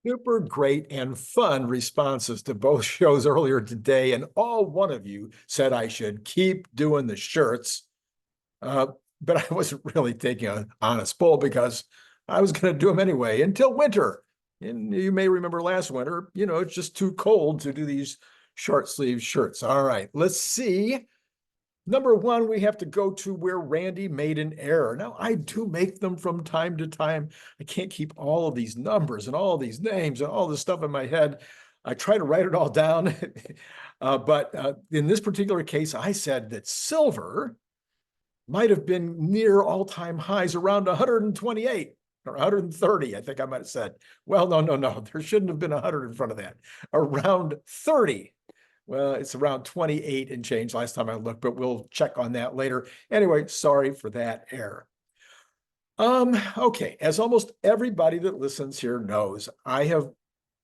Super great and fun responses to both shows earlier today, and all one of you said I should keep doing the shirts. Uh, but I wasn't really taking an honest poll because I was going to do them anyway until winter. And you may remember last winter, it's just too cold to do these short sleeve shirts. All right, let's see. Number one, we have to go to where Randy made an error. Now, I do make them from time to time. I can't keep all of these numbers and all these names and all this stuff in my head. I try to write it all down. But in this particular case, I said that silver might have been near all-time highs around 128 or 130, I think I might have said. Well, no. There shouldn't have been 100 in front of that. Around 30. Well, it's around 28 and change last time I looked, but we'll check on that later. Anyway, sorry for that error. Okay, as almost everybody that listens here knows, I have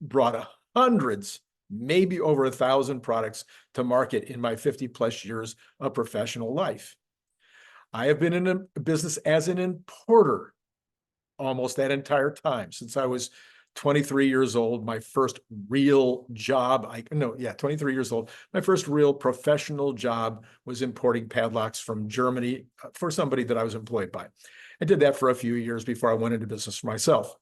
brought hundreds, maybe over 1,000 products to market in my 50 plus years of professional life. I have been in a business as an importer almost that entire time since I was 23 years old. My first real job, 23 years old. My first real professional job was importing padlocks from Germany for somebody that I was employed by. I did that for a few years before I went into business for myself.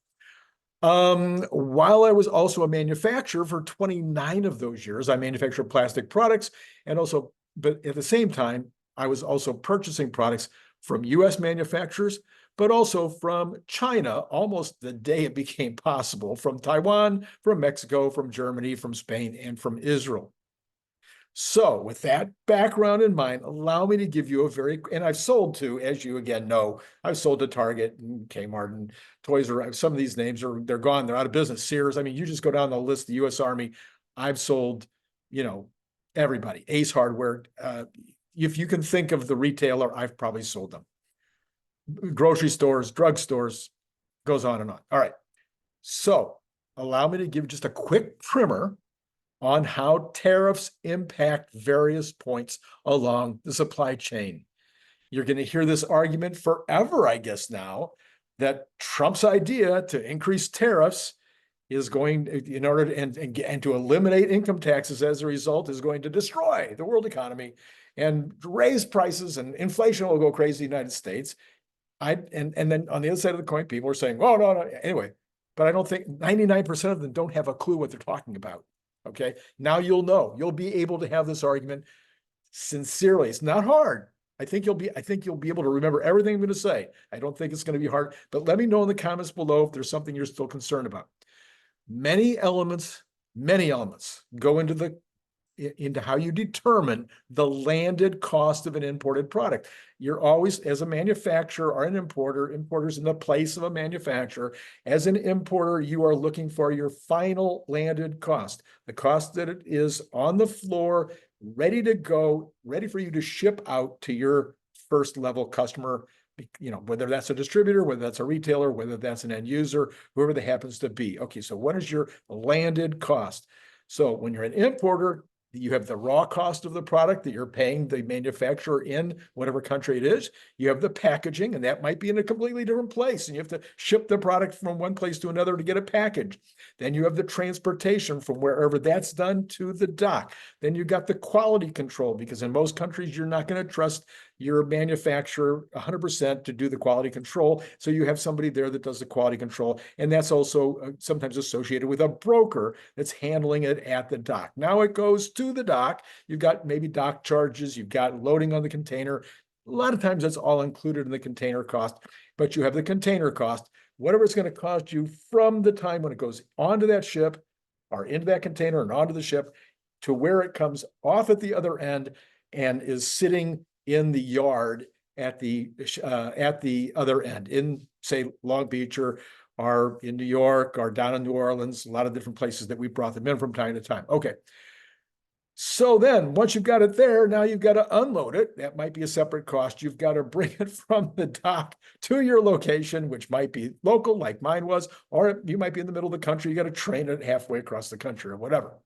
While I was also a manufacturer for 29 of those years, I manufactured plastic products but at the same time, I was also purchasing products from US manufacturers, but also from China almost the day it became possible, from Taiwan, from Mexico, from Germany, from Spain, and from Israel. So with that background in mind, allow me to give you and I've sold to, as you again know, I've sold to Target and Kmart and Toys R Us. Some of these names they're gone, they're out of business. Sears, I mean, you just go down the list, the US Army, I've sold, everybody, Ace Hardware. If you can think of the retailer, I've probably sold them. Grocery stores, drugstores, goes on and on. All right. So allow me to give just a quick primer on how tariffs impact various points along the supply chain. You're going to hear this argument forever, I guess now, that Trump's idea to increase tariffs is going, in order to, and to eliminate income taxes as a result, is going to destroy the world economy and raise prices, and inflation will go crazy in the United States. And then on the other side of the coin, people are saying, oh, no. Anyway, but I don't think 99% of them don't have a clue what they're talking about. Okay. Now you'll know. You'll be able to have this argument sincerely. It's not hard. I think you'll be able to remember everything I'm going to say. I don't think it's going to be hard, but let me know in the comments below if there's something you're still concerned about. Many elements go into how you determine the landed cost of an imported product. You're always, as a manufacturer or an importer's in the place of a manufacturer. As an importer, you are looking for your final landed cost, the cost that it is on the floor, ready to go, ready for you to ship out to your first level customer, whether that's a distributor, whether that's a retailer, whether that's an end user, whoever that happens to be. Okay, so what is your landed cost? So when you're an importer, you have the raw cost of the product that you're paying the manufacturer in whatever country it is. You have the packaging, and that might be in a completely different place, and you have to ship the product from one place to another to get it packaged. Then you have the transportation from wherever that's done to the dock. Then you got the quality control, because in most countries, you're not going to trust your manufacturer 100% to do the quality control. So you have somebody there that does the quality control. And that's also sometimes associated with a broker that's handling it at the dock. Now it goes to the dock. You've got maybe dock charges. You've got loading on the container. A lot of times that's all included in the container cost, but you have the container cost, whatever it's going to cost you from the time when it goes onto that ship or into that container and onto the ship to where it comes off at the other end and is sitting in the yard at the other end in, say, Long Beach or in New York or down in New Orleans, a lot of different places that we brought them in from time to time. Okay. So then once you've got it there, now you've got to unload it. That might be a separate cost. You've got to bring it from the dock to your location, which might be local, like mine was, or you might be in the middle of the country. You got to train it halfway across the country or whatever.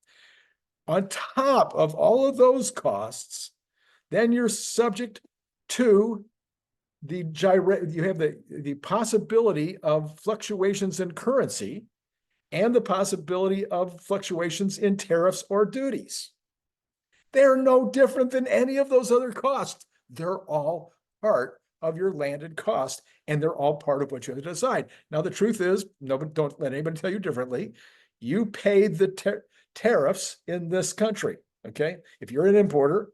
On top of all of those costs, then you're subject to you have the possibility of fluctuations in currency. and the possibility of fluctuations in tariffs or duties. They're no different than any of those other costs. They're all part of your landed cost, and they're all part of what you have to decide. Now, the truth is, don't let anybody tell you differently. You paid the tariffs in this country, okay? If you're an importer,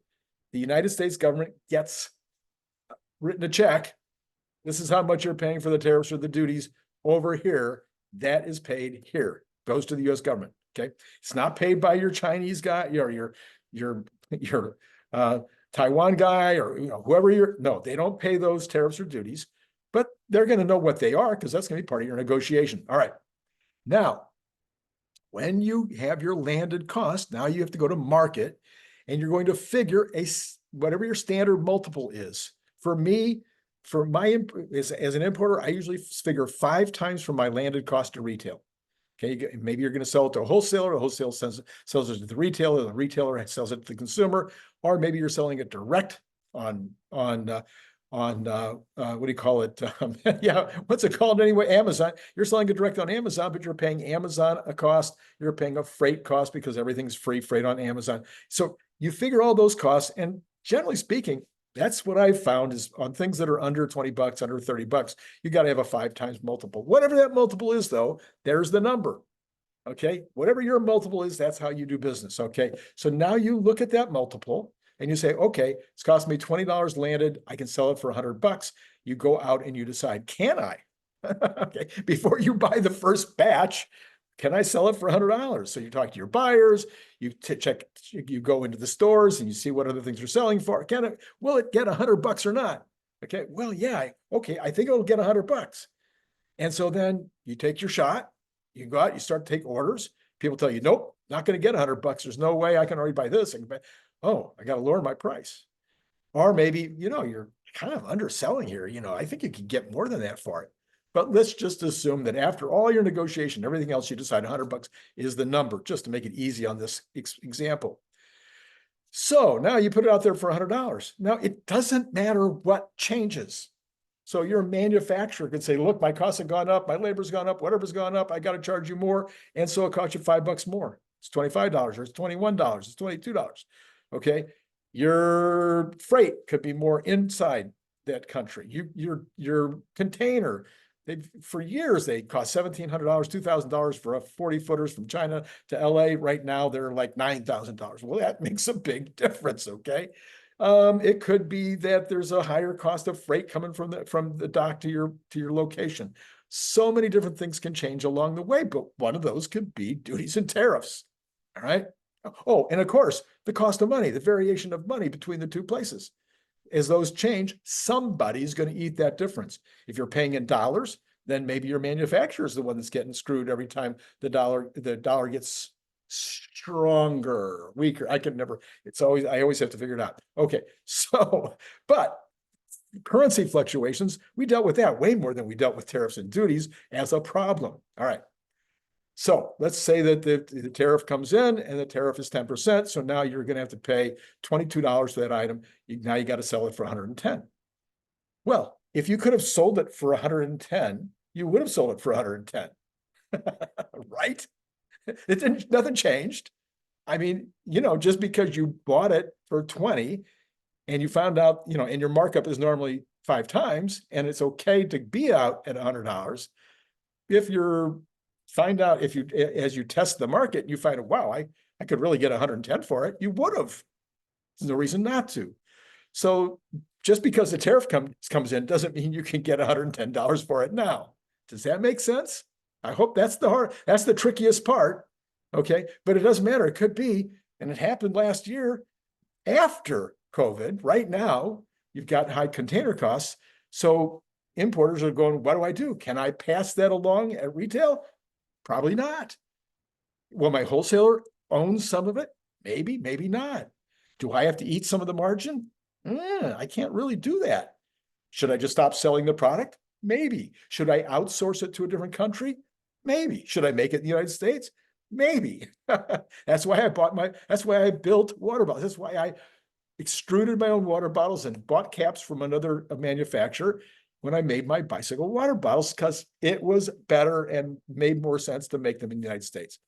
the United States government gets written a check. This is how much you're paying for the tariffs or the duties over here. That is paid here, goes to the U.S. government, okay? It's not paid by your Chinese guy, your Taiwan guy, or whoever no, they don't pay those tariffs or duties, but they're going to know what they are because that's going to be part of your negotiation. All right. Now, when you have your landed cost, now you have to go to market and you're going to figure whatever your standard multiple is. For me, as an importer, I usually figure 5 times from my landed cost to retail. Okay, maybe you're going to sell it to a wholesaler. The wholesaler sells it to the retailer sells it to the consumer, or maybe you're selling it direct on what do you call it? Yeah, what's it called anyway? Amazon. You're selling it direct on Amazon, but you're paying Amazon a cost. You're paying a freight cost because everything's free freight on Amazon. So you figure all those costs, and generally speaking, that's what I've found is on things that are under 20 bucks, under 30 bucks, you got to have a 5 times multiple. Whatever that multiple is, though, there's the number. Okay. Whatever your multiple is, that's how you do business. Okay. So now you look at that multiple and you say, okay, it's cost me $20 landed. I can sell it for 100 bucks. You go out and you decide, can I? Okay. Before you buy the first batch, can I sell it for $100? So you talk to your buyers, you go into the stores and you see what other things are selling for. Will it get 100 bucks or not? Okay, well, yeah, okay, I think it'll get 100 bucks. And so then you take your shot, you go out, you start to take orders. People tell you, nope, not going to get 100 bucks. There's no way I can already buy this. Oh, I got to lower my price. Or maybe, you're kind of underselling here. I think you could get more than that for it. But let's just assume that after all your negotiation, everything else, you decide 100 bucks is the number, just to make it easy on this example. So now you put it out there for $100. Now it doesn't matter what changes. So your manufacturer could say, look, my costs have gone up, my labor's gone up, whatever's gone up, I got to charge you more. And so it costs you $5 more. It's $25 or it's $21, it's $22. Okay. Your freight could be more inside that country. Your container, for years, they cost $1,700, $2,000 for a 40-footers from China to LA. Right now, they're like $9,000. Well, that makes a big difference, okay? It could be that there's a higher cost of freight coming from the dock to your location. So many different things can change along the way, but one of those could be duties and tariffs, all right? Oh, and of course, the cost of money, the variation of money between the two places. As those change, somebody's going to eat that difference. If you're paying in dollars, then maybe your manufacturer is the one that's getting screwed every time the dollar gets stronger, weaker. I always have to figure it out. Okay, so, but currency fluctuations, we dealt with that way more than we dealt with tariffs and duties as a problem. All right. So let's say that the tariff comes in and the tariff is 10%. So now you're going to have to pay $22 for that item. Now you got to sell it for 110. Well, if you could have sold it for 110, you would have sold it for 110, right? Nothing changed. I mean, just because you bought it for 20 and you found out, and your markup is normally 5 times and it's okay to be out at $100. As you test the market, you find out, wow, I could really get 110 for it. You would have. There's no reason not to. So just because the tariff comes in doesn't mean you can get $110 for it now. Does that make sense? I hope that's the trickiest part. Okay. But it doesn't matter. It could be, and it happened last year after COVID. Right now, you've got high container costs. So importers are going, what do I do? Can I pass that along at retail? Probably not. Will my wholesaler own some of it? Maybe, maybe not. Do I have to eat some of the margin? I can't really do that. Should I just stop selling the product? Maybe. Should I outsource it to a different country? Maybe. Should I make it in the United States? Maybe. That's why I built water bottles. That's why I extruded my own water bottles and bought caps from another manufacturer. when I made my bicycle water bottles because it was better and made more sense to make them in the United States,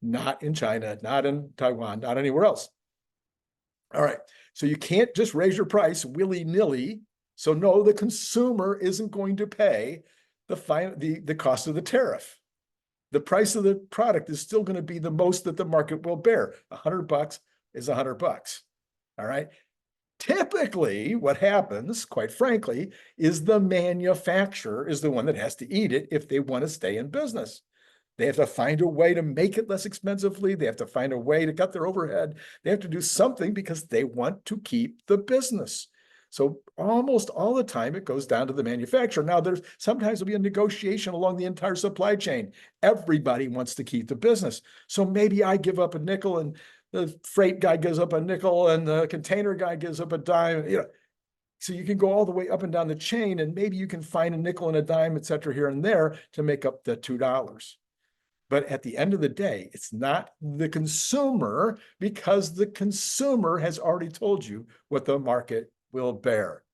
not in China, not in Taiwan, not anywhere else. All right, so you can't just raise your price willy-nilly. So no, the consumer isn't going to pay the cost of the tariff. The price of the product is still going to be the most that the market will bear. $100 is $100. All right. Typically, what happens, quite frankly, is the manufacturer is the one that has to eat it if they want to stay in business. They have to find a way to make it less expensively. They have to find a way to cut their overhead. They have to do something because they want to keep the business. So almost all the time it goes down to the manufacturer. Now, sometimes there'll be a negotiation along the entire supply chain. Everybody wants to keep the business. So maybe I give up a nickel and the freight guy gives up a nickel and the container guy gives up a dime. So you can go all the way up and down the chain, and maybe you can find a nickel and a dime, et cetera, here and there to make up the $2. But at the end of the day, it's not the consumer, because the consumer has already told you what the market will bear.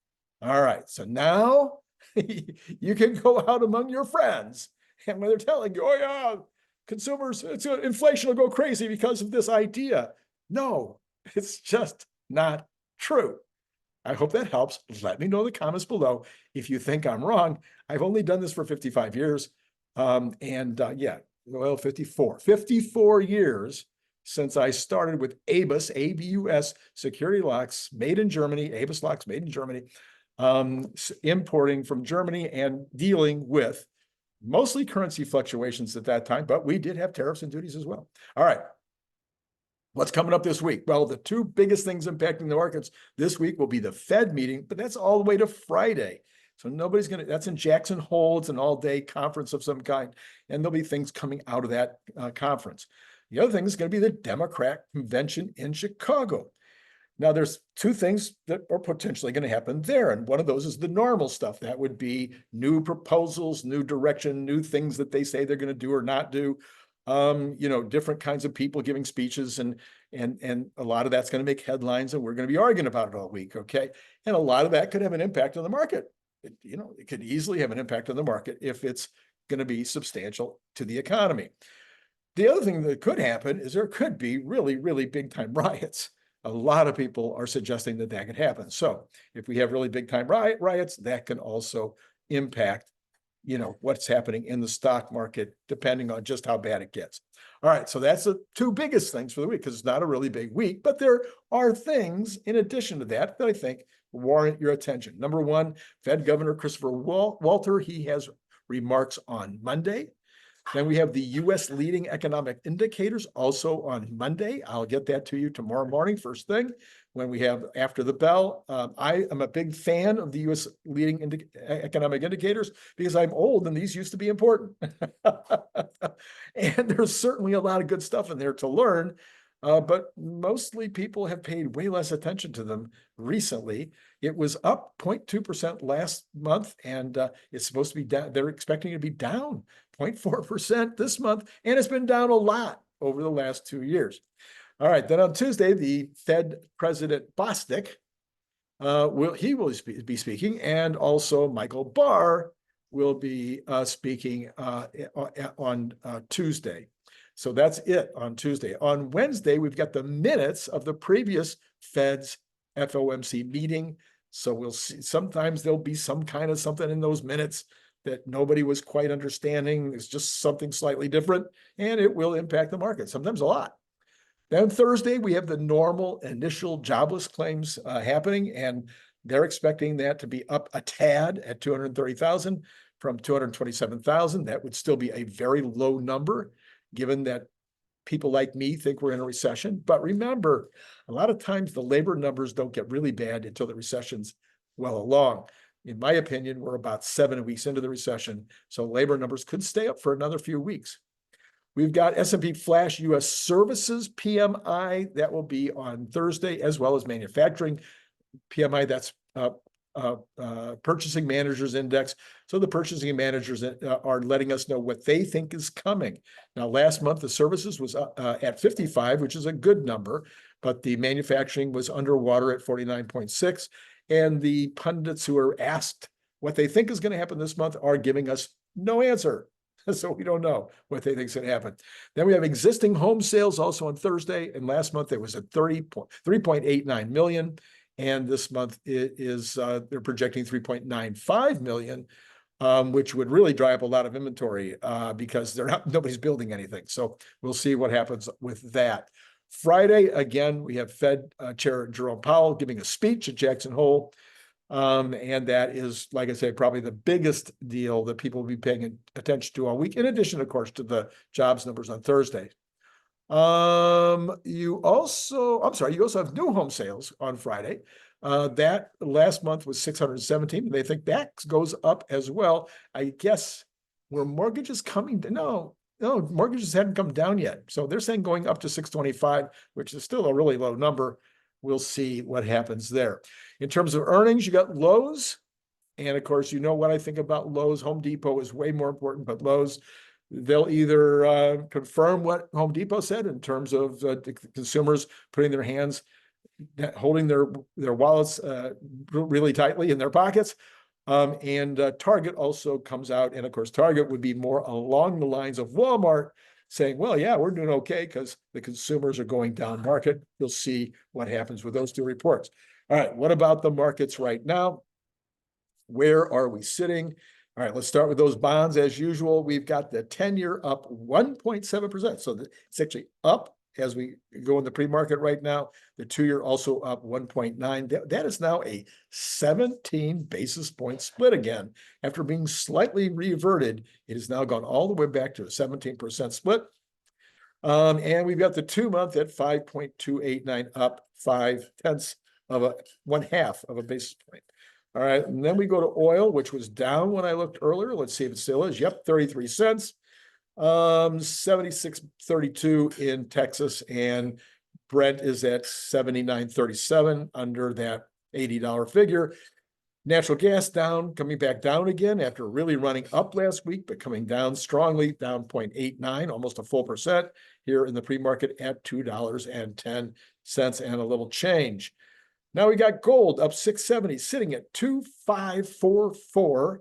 All right, so now you can go out among your friends, and when they're telling you, oh yeah, consumers, inflation will go crazy because of this idea. No, it's just not true. I hope that helps. Let me know in the comments below if you think I'm wrong. I've only done this for 55 years. Yeah, well, 54 years since I started with ABUS, ABUS security locks made in Germany, ABUS locks made in Germany, importing from Germany and dealing with mostly currency fluctuations at that time, but we did have tariffs and duties as well. All right. What's coming up this week? Well, the two biggest things impacting the markets this week will be the Fed meeting, but that's all the way to Friday. So nobody's going to, that's in Jackson Hole. It's an all-day conference of some kind, and there'll be things coming out of that conference. The other thing is going to be the Democrat convention in Chicago. Now, there's two things that are potentially going to happen there, and one of those is the normal stuff. That would be new proposals, new direction, new things that they say they're going to do or not do. Different kinds of people giving speeches, and a lot of that's going to make headlines, and we're going to be arguing about it all week, okay? And a lot of that could have an impact on the market. It could easily have an impact on the market if it's going to be substantial to the economy. The other thing that could happen is there could be really, really big time riots. A lot of people are suggesting that that could happen. So if we have really big time riots, that can also impact, what's happening in the stock market, depending on just how bad it gets. All right, so that's the two biggest things for the week, because it's not a really big week, but there are things in addition to that that I think warrant your attention. Number one, Fed Governor Christopher Walter, he has remarks on Monday. Then we have the U.S. leading economic indicators also on Monday. I'll get that to you tomorrow morning, first thing, when we have after the bell. I am a big fan of the U.S. leading economic indicators because I'm old and these used to be important. And there's certainly a lot of good stuff in there to learn, but mostly people have paid way less attention to them recently. It was up 0.2% last month, and it's supposed to be down. They're expecting it to be down 0.4% this month, and it's been down a lot over the last 2 years. All right, then on Tuesday, the Fed President Bostic, he will be speaking, and also Michael Barr will be speaking on Tuesday. So that's it on Tuesday. On Wednesday, we've got the minutes of the previous Fed's FOMC meeting. So we'll see, sometimes there'll be some kind of something in those minutes that nobody was quite understanding. It's just something slightly different, and it will impact the market, sometimes a lot. Then Thursday, we have the normal initial jobless claims happening, and they're expecting that to be up a tad at 230,000 from 227,000. That would still be a very low number, given that people like me think we're in a recession. But remember, a lot of times the labor numbers don't get really bad until the recession's well along. In my opinion, we're about 7 weeks into the recession, so labor numbers could stay up for another few weeks. We've got S&P Flash U.S. Services PMI. That will be on Thursday, as well as manufacturing PMI. That's Purchasing Managers Index. So the purchasing managers are letting us know what they think is coming. Now, last month, the services was at 55, which is a good number, but the manufacturing was underwater at 49.6. And the pundits who are asked what they think is going to happen this month are giving us no answer. So we don't know what they think is going to happen. Then we have existing home sales also on Thursday. And last month it was at 3.89 million. And this month it is, they're projecting 3.95 million, which would really dry up a lot of inventory because nobody's building anything. So we'll see what happens with that. Friday, again, we have Fed Chair Jerome Powell giving a speech at Jackson Hole. And that is, like I say, probably the biggest deal that people will be paying attention to all week, in addition, of course, to the jobs numbers on Thursday. You also have new home sales on Friday. That last month was 617, and they think that goes up as well. I guess were mortgages coming down? No, mortgages hadn't come down yet. So they're saying going up to 625, which is still a really low number. We'll see what happens there. In terms of earnings, you got Lowe's. And of course, you know what I think about Lowe's. Home Depot is way more important, but Lowe's, they'll either confirm what Home Depot said in terms of the consumers putting their hands, holding their wallets really tightly in their pockets. And Target also comes out. And of course, Target would be more along the lines of Walmart, saying, well, yeah, we're doing okay because the consumers are going down market. You'll see what happens with those two reports. All right, what about the markets right now? Where are we sitting? All right, let's start with those bonds as usual. We've got the 10-year up 1.7%. So it's actually up as we go in the pre-market right now. The 2-year also up 1.9. That is now a 17 basis point split again. After being slightly reverted, it has now gone all the way back to a 17% split. And we've got the 2-month at 5.289, up 0.5 of a basis point. All right, and then we go to oil, which was down when I looked earlier. Let's see if it still is. Yep, 33 cents. 76.32 in Texas, and Brent is at 79.37, under that $80 figure. Natural gas coming back down again after really running up last week, but coming down strongly, down 0.89, almost a full percent here in the pre-market at $2.10 and a little change. Now we got gold up 670, sitting at 2,544.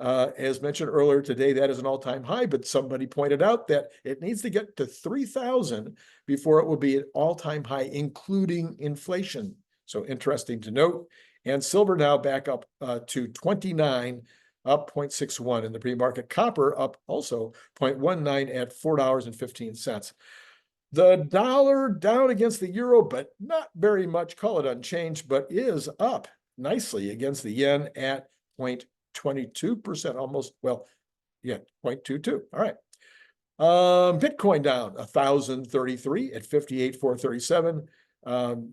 As mentioned earlier today, that is an all-time high, but somebody pointed out that it needs to get to 3,000 before it will be an all-time high, including inflation. So interesting to note. And silver now back up to 29, up 0.61 in the pre-market. Copper up also 0.19 at $4.15. The dollar down against the euro, but not very much, call it unchanged, but is up nicely against the yen at 0.22%, almost, well, yeah, 0.22. All right. Bitcoin down 1,033 at 58,437.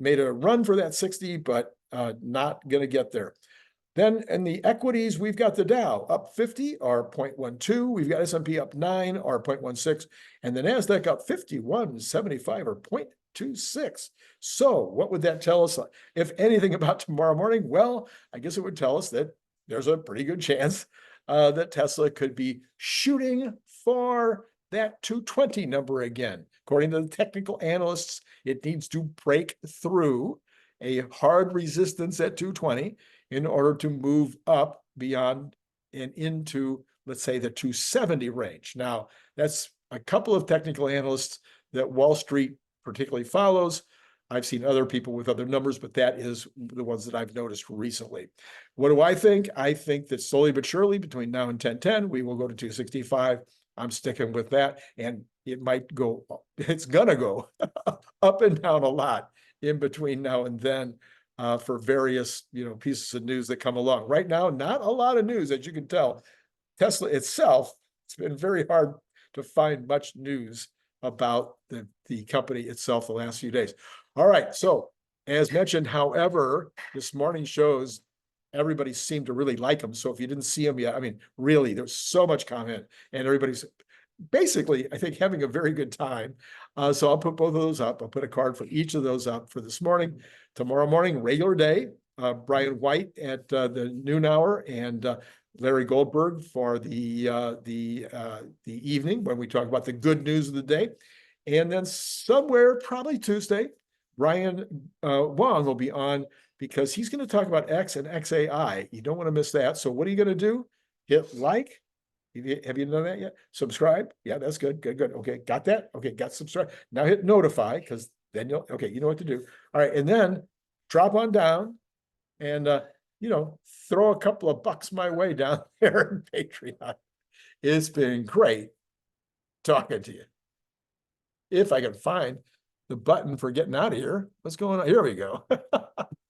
Made a run for that 60, but not going to get there. Then in the equities, we've got the Dow up 50, or 0.12. We've got S&P up 9, or 0.16. And the NASDAQ up 51.75, or 0.26. So what would that tell us, if anything, about tomorrow morning? Well, I guess it would tell us that there's a pretty good chance that Tesla could be shooting for that 220 number again. According to the technical analysts, it needs to break through a hard resistance at 220 in order to move up beyond and into, let's say, the 270 range. Now, that's a couple of technical analysts that Wall Street particularly follows. I've seen other people with other numbers, but that is the ones that I've noticed recently. What do I think? I think that slowly but surely between now and 10:10, we will go to 265. I'm sticking with that. And it might go, it's going to go up and down a lot in between now and then for various, pieces of news that come along. Right now, not a lot of news, as you can tell. Tesla itself, it's been very hard to find much news about the company itself the last few days. All right, so as mentioned, however, this morning's shows, everybody seemed to really like them. So if you didn't see them yet, I mean, really, there's so much comment, and everybody's basically, I think, having a very good time. So I'll put both of those up. I'll put a card for each of those up for this morning. Tomorrow morning, regular day, Brian White at the noon hour, and Larry Goldberg for the evening, when we talk about the good news of the day. And then somewhere, probably Tuesday, Brian Wong will be on because he's going to talk about X and XAI. You don't want to miss that. So what are you going to do? Hit like. Have you done that yet? Subscribe. Yeah, that's good. Good, good. Okay, got that? Okay, got subscribe. Now hit notify, because then you'll, okay, you know what to do. All right, and then drop on down and, you know, throw a couple of bucks my way down there in Patreon. It's been great talking to you. If I can find the button for getting out of here. What's going on? Here we go.